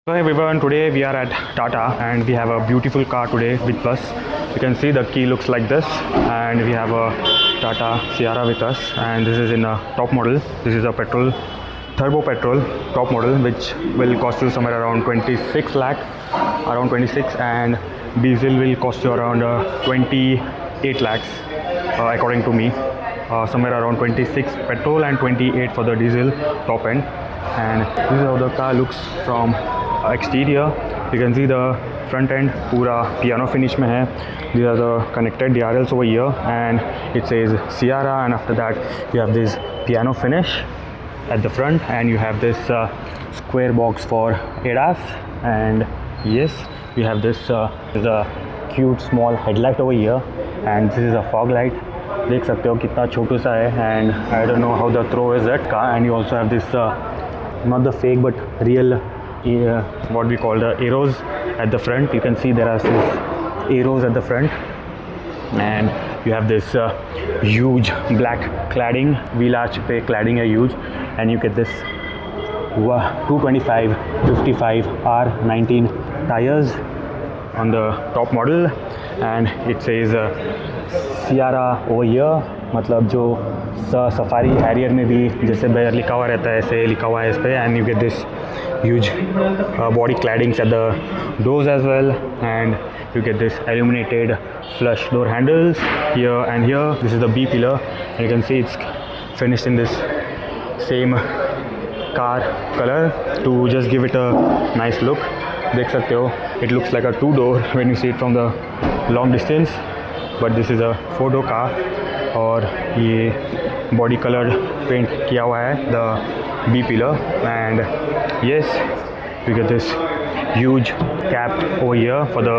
So hey everyone, today we are at Tata and we have a beautiful car today with us. You can see the key looks like this, and we have a Tata Sierra with us, and this is in a top model. This is a petrol, turbo petrol top model, which will cost you somewhere around 26 lakh, around 26, and diesel will cost you around 28 lakhs according to me. Somewhere around 26 petrol and 28 for the diesel top end. And this is how the car looks from exterior. You can see the front end पूरा piano finish में है. These are the connected DRLs over here, and it says Sierra, and after that you have this piano finish at the front, and you have this square box for ADAS, and yes, we have this is a cute small headlight over here, and this is a fog light. देख सकते हो कितना छोटू सा है, and I don't know how the throw is that car. And you also have this not the fake but real what we call the arrows at the front. You can see there are these arrows at the front, and you have this huge black cladding, wheel arch पे cladding है huge, and you get this 225 55 R19 tires on the top model, and it says Sierra over here. मतलब जो safari Harrier में भी जैसे bear लिखा हुआ रहता है, ऐसे लिखा हुआ है इस पे. And you get this huge body claddings at the doors as well, and you get this illuminated flush door handles here and here. This is the B pillar, and you can see it's finished in this same car color to just give it a nice look. देख सकते हो, it looks like a two door when you see it from the long distance, but this is a four door car. और ये body colour paint किया हुआ है the B pillar, and yes, you get this huge cap over here for the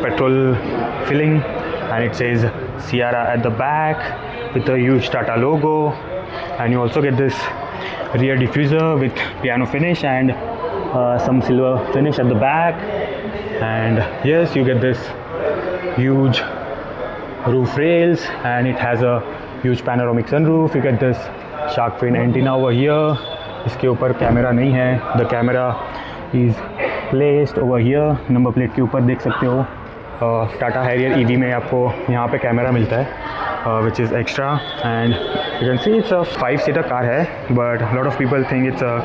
petrol filling, and it says Sierra at the back with a huge Tata logo. And you also get this rear diffuser with piano finish and some silver finish at the back. And yes, you get this huge roof rails, and it has a huge panoramic sunroof. You get this shark fin antenna over here. इसके ऊपर camera नहीं है. The camera is placed over here. Number plate के ऊपर देख सकते हो. Tata Harrier EV में आपको यहाँ पे कैमरा मिलता है, which is extra, and you can see it's a 5-seater car है, but a lot of people think it's a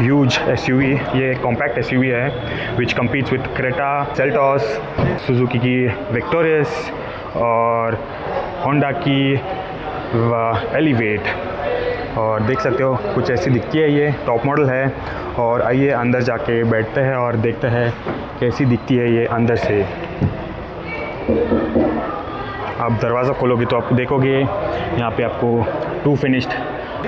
huge SUV. ये compact SUV है which competes with Creta, Seltos, Suzuki की Victoris और Honda की elevate. और देख सकते हो कुछ ऐसी दिखती है. ये टॉप मॉडल है, और आइए अंदर जाके बैठते हैं और देखते हैं कैसी दिखती है ये अंदर से. आप दरवाज़ा खोलोगे तो आप देखोगे यहाँ पे आपको 2 फिनिश्ड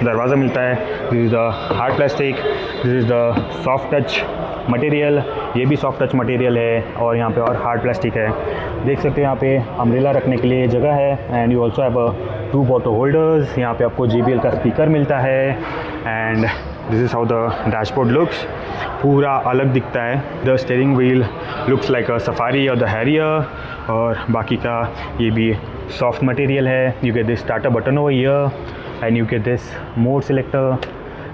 दरवाज़ा मिलता है. This is the hard plastic, this is the soft touch material. ये भी सॉफ्ट टच मटेरियल है, और यहाँ पे और हार्ड प्लास्टिक है. देख सकते हो यहाँ पे अम्ब्रेला रखने के लिए जगह है, and you also have 2 photo holders. यहाँ पे आपको JBL का स्पीकर मिलता है, and this is how the dashboard looks. पूरा अलग दिखता है. The steering wheel looks like a safari और द हैरियर, और बाकी का ये भी सॉफ्ट मटेरियल है. You get this starter button over here, and you get this mode selector,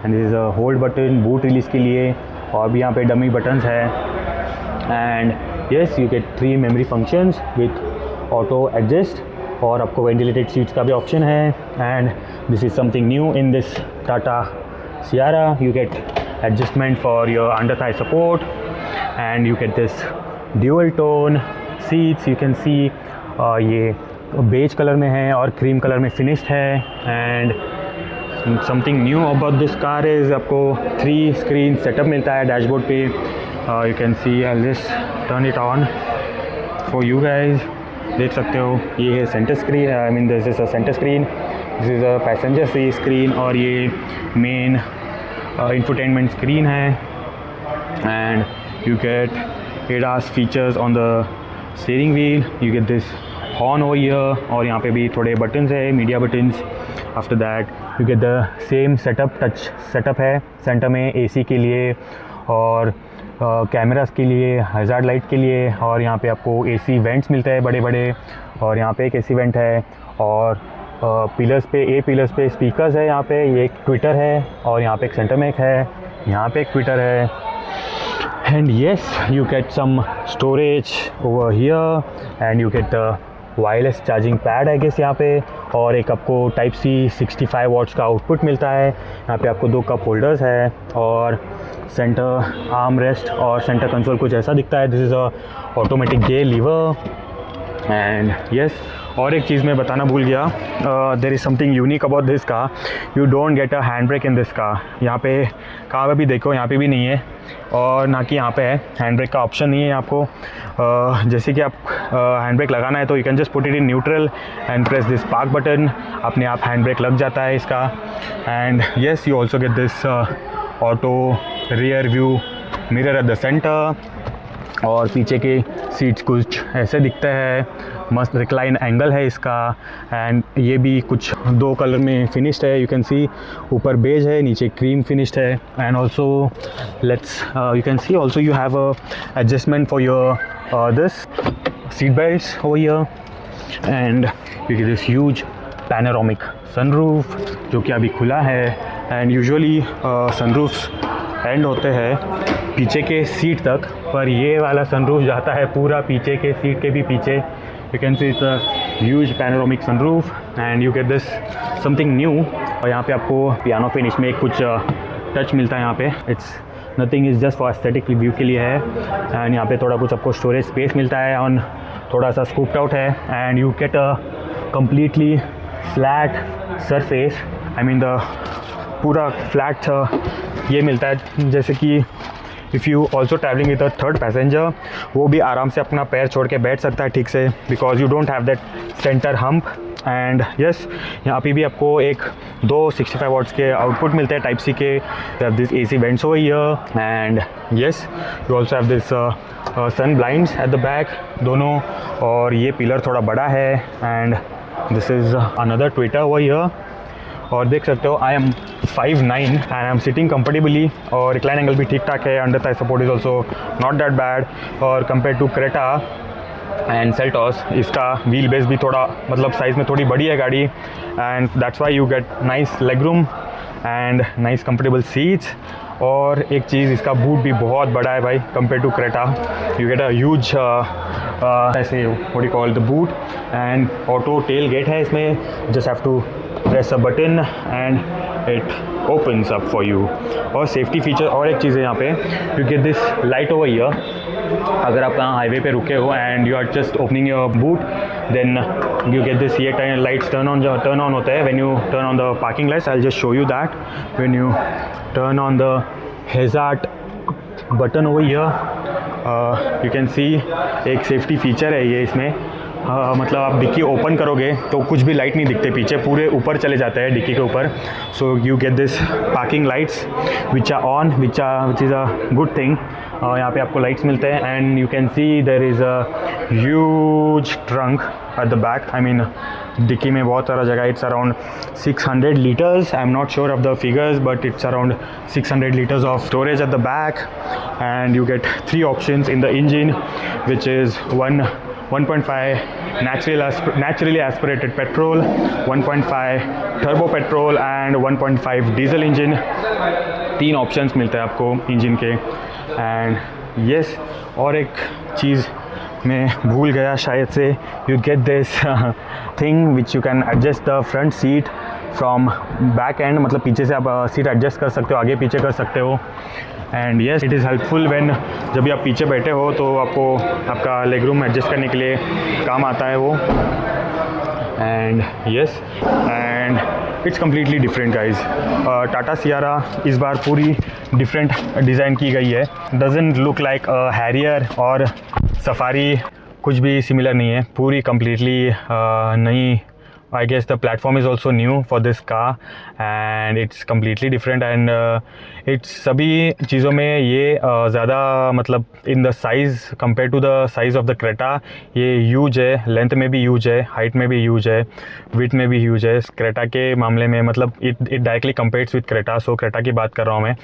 and this is a hold button boot release के लिए, और भी यहाँ पे डमी बटन्स है. And yes, you get 3 memory functions with auto adjust, और आपको ventilated seats का भी ऑप्शन है. And this is something new in this Tata Sierra. You get adjustment for your under thigh support, and you get this dual tone seats. You can see ये beige colour में है और cream colour में finished है. And something new about this car is आपको 3 screen setup मिलता है dashboard पे. You can see, I just turn it on for you guys. देख सकते हो ये है centre screen. I mean this is a centre screen, this is a passenger see screen, और ये मेन इंफोटेनमेंट स्क्रीन है. And you get ADAS features on the steering wheel. You get this horn over here, और यहाँ पे भी थोड़े buttons है, media buttons. After that you get the same setup, touch setup है. सेंटर में AC के लिए और कैमरास के लिए, हैज़ार्ड लाइट के लिए, और यहाँ पे आपको AC वेंट्स मिलते हैं बड़े बड़े, और यहाँ पे एक AC वेंट है. और पिलर्स पे, A पिलर्स पे स्पीकर्स है. यहाँ पे ये एक ट्विटर है, और यहाँ पे एक सेंटर में एक है, यहाँ पे एक ट्विटर है. And yes, you get some storage over here and you get the wireless charging pad है गेस यहाँ पे, और एक आपको टाइप सी 65 वॉट्स का आउटपुट मिलता है। यहाँ पे आपको 2 कप होल्डर्स है और सेंटर आर्म रेस्ट और सेंटर कंसोल कुछ ऐसा दिखता है। दिस इज़ अ ऑटोमेटिक गे लीवर। एंड यस, और एक चीज़ मैं बताना भूल गया, there is something unique about this car, you don't get a hand brake in this car. यहाँ पे कार में भी देखो, यहाँ पे भी नहीं है, और ना कि यहाँ पे है, हैंड ब्रेक का ऑप्शन नहीं है आपको। जैसे कि आप हैंड ब्रेक लगाना है तो you can just put it in neutral and press this park button, अपने आप हैंड ब्रेक लग जाता है इसका। And yes, you also get this auto rear view mirror at the centre, और पीछे के सीट्स कुछ ऐसे दिखते हैं, मस्त रिक्लाइन एंगल है इसका। एंड ये भी कुछ 2 कलर में फिनिश्ड है, यू कैन सी, ऊपर बेज है, नीचे क्रीम फिनिश्ड है। And also let's you can C also you have a adjustment for your this seat belts over here, and you get this huge panoramic sunroof जो कि अभी खुला है। एंड यूजुअली सनरूफ्स एंड होते हैं पीछे के सीट तक, पर ये वाला सनरूफ जाता है पूरा पीछे के सीट के भी पीछे। You can see it's a huge panoramic sunroof and you get this something new. और यहाँ पे आपको पियानो फिनिश में कुछ टच मिलता है यहाँ पे, it's nothing, is just for aesthetic review के लिए है। एंड यहाँ पे थोड़ा कुछ आपको स्टोरेज स्पेस मिलता है, ऑन थोड़ा सा स्कूप्ड आउट है। And you get a completely flat surface, I mean the पूरा फ्लैट ये मिलता है, जैसे कि if you also travelling with a third passenger, वो भी आराम से अपना पैर छोड़ के बैठ सकता है ठीक से, because you don't have that centre hump. And yes, यहाँ पे भी आपको एक 2 65 वॉट्स के आउटपुट मिलते हैं टाइप सी के। This AC vents over here, and yes, you also have this sun blinds at the back दोनों, और ये पिलर थोड़ा बड़ा है। And this is another tweeter over here, और देख सकते हो I am 5'9" and I am sitting comfortably, और रिक्लाइन एंगल भी ठीक ठाक है। Under thigh support is also not that bad, और compare to Creta and Seltos इसका व्हील बेस भी थोड़ा मतलब साइज़ में थोड़ी बड़ी है गाड़ी, and that's why you get nice leg room and nice comfortable seats. और एक चीज़, इसका बूट भी बहुत बड़ा है भाई compare to Creta. You get a huge ऐसे what you call the boot, and auto tail gate है इसमें, just have to press a button and it opens up for you। और सेफ्टी फीचर और एक चीज़ है यहाँ पे, you get this light over here. अगर आप कहाँ हाईवे पे रुके हो and you are just opening your boot, then you get this, ये लाइट्स टर्न ऑन होता है when U turn on the parking lights. I will just show you that when U turn on the hazard button over here, you can सी एक safety feature है ये इसमें। मतलब आप dicky open करोगे तो कुछ भी लाइट नहीं दिखते पीछे, पूरे ऊपर चले जाते हैं डिक्की के ऊपर। So you get this parking lights which are on, which is a good thing. यहाँ पे आपको लाइट्स मिलते हैं, and you can see there is a huge trunk at the back. I mean dicky में बहुत सारा जगह, it's around 600 litres, I am not sure of the figures, but it's around 600 liters of storage at the back। and you get 3 options in the engine, which is 1.5 naturally aspirated petrol, 1.5 turbo petrol and 1.5 diesel engine। 3 options मिलते हैं आपको engine के। And yes, और एक चीज़ मैं भूल गया शायद से, you get this thing which you can adjust the front seat from back and, मतलब पीछे से आप सीट एडजस्ट कर सकते हो, आगे पीछे कर सकते हो। And yes, it is helpful when जब भी आप पीछे बैठे हो तो आपको आपका लेग रूम एडजस्ट करने के लिए काम आता है वो। And yes, and it's completely different guys. Tata Sierra इस बार पूरी डिफरेंट डिज़ाइन की गई है, डजंट लुक लाइक हैरियर और सफारी, कुछ भी सिमिलर नहीं है, पूरी कम्प्लीटली नई। I guess the platform is also new for this car and it's completely different and it's सभी चीज़ों में ये ज़्यादा मतलब in the size compared to the size of the Creta ये huge है, length में भी huge है, height में भी huge है, width में भी huge है। Creta के मामले में मतलब it directly competes with Creta, so Creta की बात कर रहा हूँ मैं।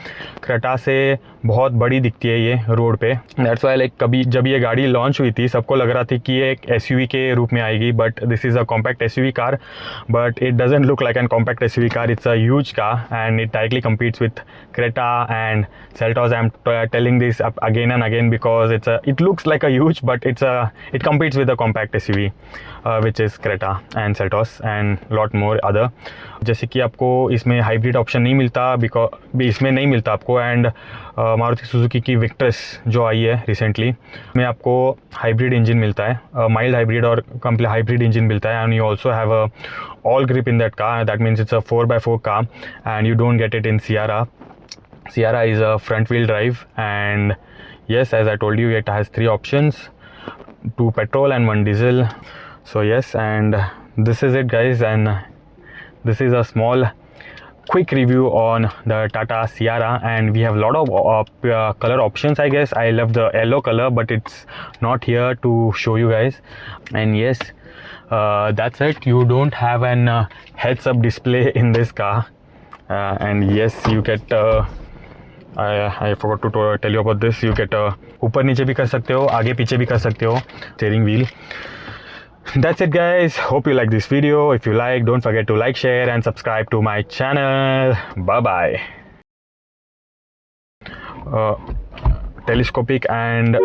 Creta से बहुत बड़ी दिखती है ये रोड पे, that's why like कभी जब ये गाड़ी लॉन्च हुई थी सबको लग रहा था कि ये एक SUV के रूप में आएगी, but this is a compact SUV car car, but it doesn't look like a compact SUV car. It's a huge car and it directly competes with Creta and Seltos. I'm telling this up again and again because it looks like a huge, but it competes with a compact SUV, which is Creta and Seltos and lot more other. जैसे कि आपको इसमें hybrid option नहीं मिलता, because इसमें नहीं मिलता आपको, एंड मारुति सुजुकी की विक्टस जो आई है रिसेंटली में आपको हाइब्रिड इंजन मिलता है, माइल्ड हाइब्रिड और कंप्लीट हाइब्रिड इंजन मिलता है, and you also have a all grip in that car. That means it's a 4x4 car and you don't get it in Sierra. Sierra is a front wheel drive, and yes, as I told you, it has 3 options, 2 petrol and 1 diesel. So yes, and this is it guys, and this is a small quick review on the Tata Sierra, and we have a lot of color options. I guess I love the yellow color, but it's not here to show you guys. And yes, that's it. You don't have an heads up display in this car, and yes, you get I forgot to tell you about this. You get ऊपर नीचे भी कर सकते हो, आगे पीछे भी कर सकते हो steering wheel. That's it guys, hope you like this video. If you like, don't forget to like, share and subscribe to my channel. Bye bye. Telescopic and